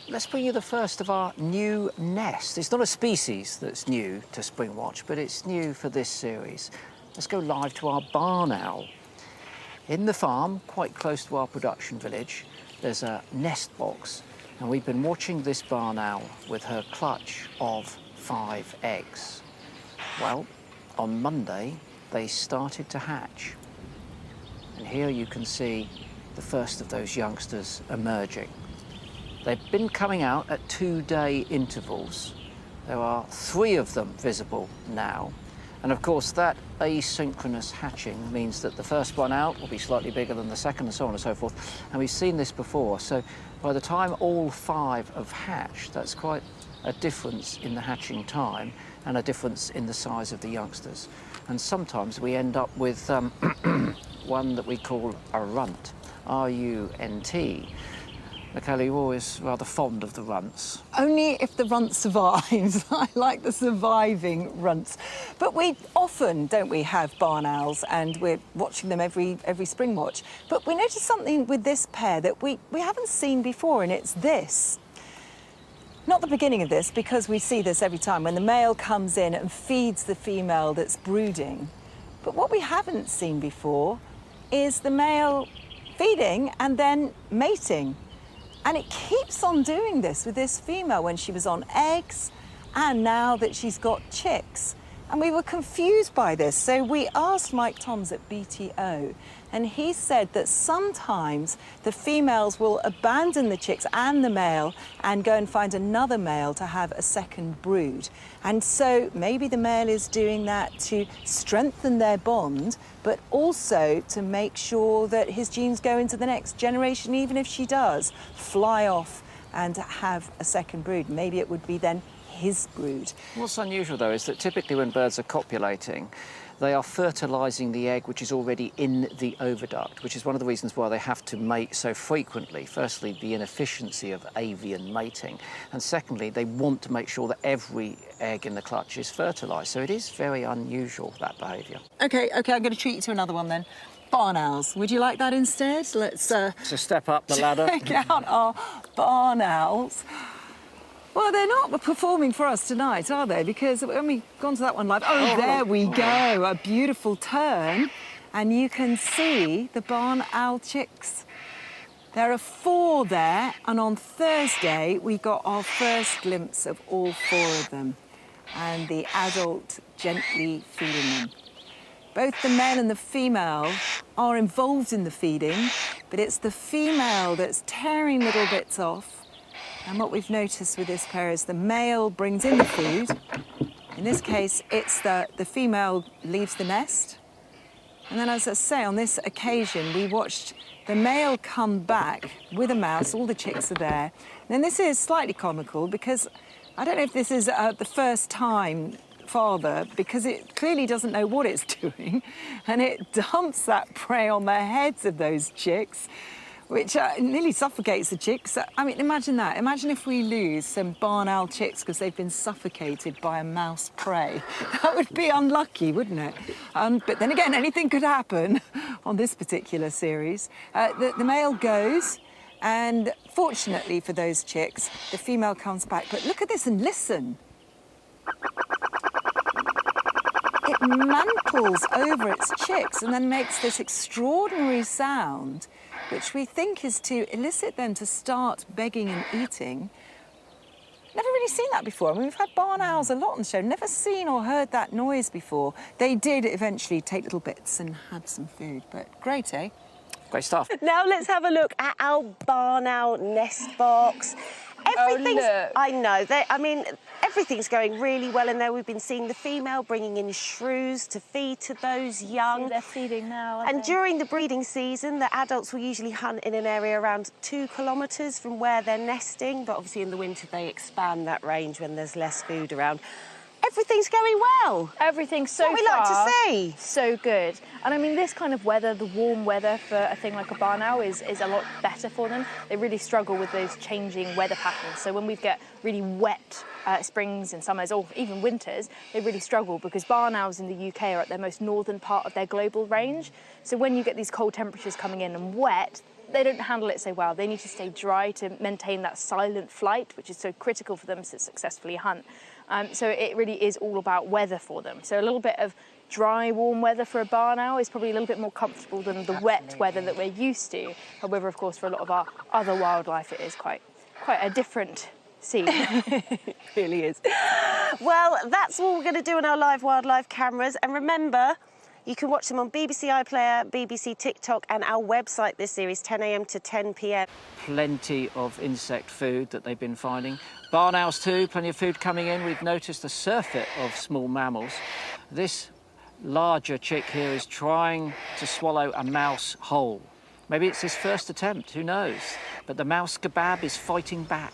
Let's bring you the first of our new nests. It's not a species that's new to Springwatch, but it's new for this series. Let's go live to our barn owl. In the farm, quite close to our production village, there's a nest box, and we've been watching this barn owl with her clutch of 5 eggs. Well, on Monday, they started to hatch. And here you can see the first of those youngsters emerging. They've been coming out at 2-day intervals. There are 3 of them visible now. And of course, that asynchronous hatching means that the first one out will be slightly bigger than the second and so on and so forth. And we've seen this before. So by the time all 5 have hatched, that's quite a difference in the hatching time and a difference in the size of the youngsters. And sometimes we end up with one that we call a runt, R-U-N-T. Michaela, you're always rather fond of the runts. Only if the runt survives. I like the surviving runts. But we often, don't we, have barn owls, and we're watching them every spring watch. But we noticed something with this pair that we haven't seen before, and it's this. Not the beginning of this, because we see this every time when the male comes in and feeds the female that's brooding. But what we haven't seen before is the male feeding and then mating. And it keeps on doing this with this female when she was on eggs and now that she's got chicks. And we were confused by this. So we asked Mike Toms at BTO, and he said that sometimes the females will abandon the chicks and the male and go and find another male to have a second brood. And so maybe the male is doing that to strengthen their bond, but also to make sure that his genes go into the next generation, even if she does fly off and have a second brood. Maybe it would be then his brood. What's unusual, though, is that typically when birds are copulating, they are fertilising the egg which is already in the oviduct, which is one of the reasons why they have to mate so frequently. Firstly, the inefficiency of avian mating, and secondly, they want to make sure that every egg in the clutch is fertilised. So it is very unusual, that behaviour. OK, I'm going to treat you to another one then. Barn owls. Would you like that instead? Let's So step up the ladder. check out our barn owls. Well, they're not performing for us tonight, are they? Because when we've gone to that one live, there we go, a beautiful turn. And you can see the barn owl chicks. There are 4 there, and on Thursday, we got our first glimpse of all 4 of them, and the adult gently feeding them. Both the male and the female are involved in the feeding, but it's the female that's tearing little bits off. And what we've noticed with this pair is the male brings in the food. In this case, it's the female leaves the nest. And then, as I say, on this occasion, we watched the male come back with a mouse. All the chicks are there. And then this is slightly comical because I don't know if this is the first time father, because it clearly doesn't know what it's doing. And it dumps that prey on the heads of those chicks, which nearly suffocates the chicks. I mean, imagine that. Imagine if we lose some barn owl chicks because they've been suffocated by a mouse prey. That would be unlucky, wouldn't it? But then again, anything could happen on this particular series. The male goes, and fortunately for those chicks, the female comes back. But look at this and listen. It mantles over its chicks and then makes this extraordinary sound, which we think is to elicit them to start begging and eating. Never really seen that before. I mean, we've had barn owls a lot on the show. Never seen or heard that noise before. They did eventually take little bits and had some food, but great, eh? Great stuff. Now let's have a look at our barn owl nest box. Everything's, look. I know, I mean, everything's going really well in there. We've been seeing the female bringing in shrews to feed to those young. They're feeding now, and during the breeding season, the adults will usually hunt in an area around 2 kilometres from where they're nesting, but obviously in the winter they expand that range when there's less food around. Everything's going well. Everything's so what we far, like to see. So good. And I mean, this kind of weather, the warm weather for a thing like a barn owl is a lot better for them. They really struggle with those changing weather patterns. So when we get really wet springs and summers, or even winters, they really struggle because barn owls in the UK are at their most northern part of their global range. So when you get these cold temperatures coming in and wet, they don't handle it so well. They need to stay dry to maintain that silent flight, which is so critical for them to successfully hunt. So it really is all about weather for them. So a little bit of dry, warm weather for a barn owl is probably a little bit more comfortable than the wet weather that we're used to. However, of course, for a lot of our other wildlife, it is quite a different scene. It really is. Well, that's all we're going to do on our live wildlife cameras. And remember, you can watch them on BBC iPlayer, BBC TikTok, and our website this series, 10 a.m. to 10 p.m. Plenty of insect food that they've been finding. Barn owls too, plenty of food coming in. We've noticed the surfeit of small mammals. This larger chick here is trying to swallow a mouse whole. Maybe it's his first attempt, who knows? But the mouse kebab is fighting back.